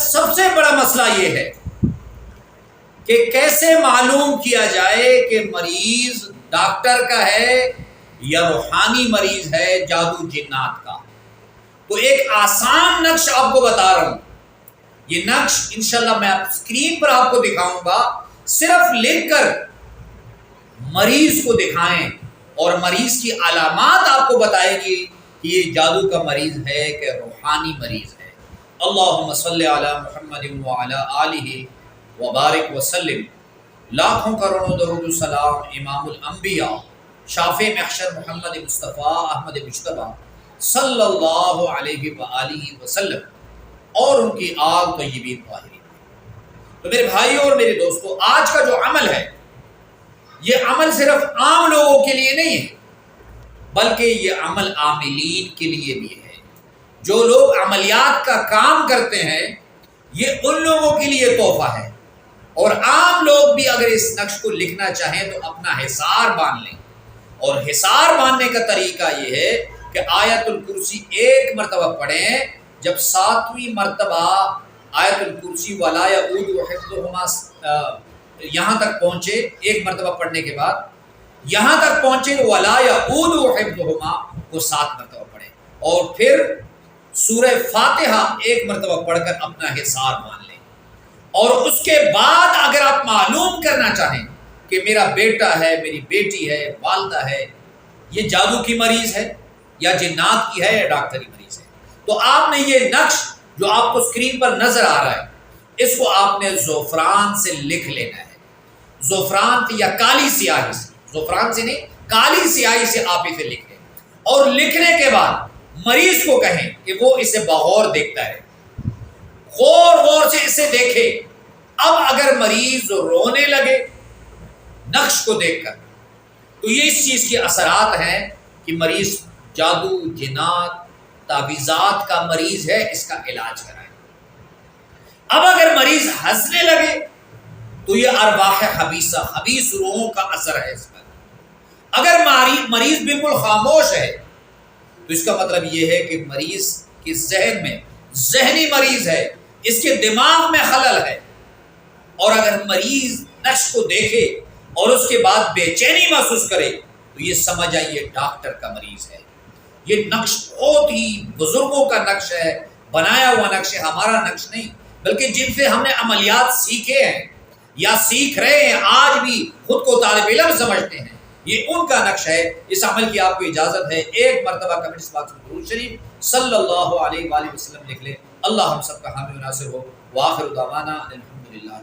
سب سے بڑا مسئلہ یہ ہے کہ کیسے معلوم کیا جائے کہ مریض ڈاکٹر کا ہے یا روحانی مریض ہے جادو جنات کا۔ تو ایک آسان نقش آپ کو بتا رہا ہوں، یہ نقش انشاءاللہ میں اسکرین پر آپ کو دکھاؤں گا، صرف لکھ کر مریض کو دکھائیں اور مریض کی علامات آپ کو بتائے گی کہ یہ جادو کا مریض ہے کہ روحانی مریض ہے۔ اللہم صلی علی محمد وعلی آلہ وبارک وسلم۔ لاکھوں کروڑوں درود و سلام امام الانبیاء شافع محشر محمد مصطفیٰ احمد مجتبیٰ صلی اللہ علیہ وآلہ وسلم اور ان کی آل طیبین طاہرین۔ تو میرے بھائیوں اور میرے دوستوں، آج کا جو عمل ہے یہ عمل صرف عام لوگوں کے لیے نہیں ہے، بلکہ یہ عمل عاملین کے لیے بھی ہے۔ جو لوگ عملیات کا کام کرتے ہیں یہ ان لوگوں کے لیے تحفہ ہے، اور عام لوگ بھی اگر اس نقش کو لکھنا چاہیں تو اپنا حصار باندھ لیں۔ اور حصار باندھنے کا طریقہ یہ ہے کہ آیت الکرسی ایک مرتبہ پڑھیں، جب 7ویں مرتبہ آیت الکرسی ولا یؤود حفظہما یہاں تک پہنچے، ایک مرتبہ پڑھنے کے بعد یہاں تک پہنچے ولا یؤود حفظہما کو 7 مرتبہ پڑھیں، اور پھر سورہ فاتحہ ایک مرتبہ پڑھ کر اپنا حصار باندھ لیں۔ اور اس کے بعد اگر آپ معلوم کرنا چاہیں کہ میرا بیٹا ہے، میری بیٹی ہے، والدہ ہے، یہ جادو کی مریض ہے یا جنات کی ہے یا ڈاکٹری مریض ہے، تو آپ نے یہ نقش جو آپ کو اسکرین پر نظر آ رہا ہے اس کو آپ نے زعفران سے لکھ لینا ہے۔ زعفران یا کالی سیاہی سے، زعفران سے نہیں، کالی سیاہی سے آپ اسے لکھ لیں، اور لکھنے کے بعد مریض کو کہیں کہ وہ اسے بغور دیکھتا ہے، غور سے اسے دیکھے۔ اب اگر مریض رونے لگے نقش کو دیکھ کر تو یہ اس چیز کے اثرات ہیں کہ مریض جادو جنات تعویذات کا مریض ہے، اس کا علاج کرائیں۔ اب اگر مریض ہنسنے لگے تو یہ ارواح خبیثہ، خبیث روحوں کا اثر ہے اس پر۔ اگر مریض بالکل خاموش ہے تو اس کا مطلب یہ ہے کہ مریض کے ذہن میں ذہنی مریض ہے، اس کے دماغ میں خلل ہے۔ اور اگر مریض نقش کو دیکھے اور اس کے بعد بے چینی محسوس کرے تو یہ سمجھ آئیے ڈاکٹر کا مریض ہے۔ یہ نقش بہت ہی بزرگوں کا نقش ہے، بنایا ہوا نقش ہے، ہمارا نقش نہیں، بلکہ جن سے ہم نے عملیات سیکھے ہیں یا سیکھ رہے ہیں، آج بھی خود کو طالب علم سمجھتے ہیں، یہ ان کا نقش ہے۔ اس عمل کی آپ کو اجازت ہے، ایک مرتبہ کمنٹس باکس میں درود شریف صلی اللہ علیہ وآلہ وسلم لکھ لیں۔ اللہ ہم سب کا حامی و ناصر ہو، وآخر دعوانا الحمدللہ۔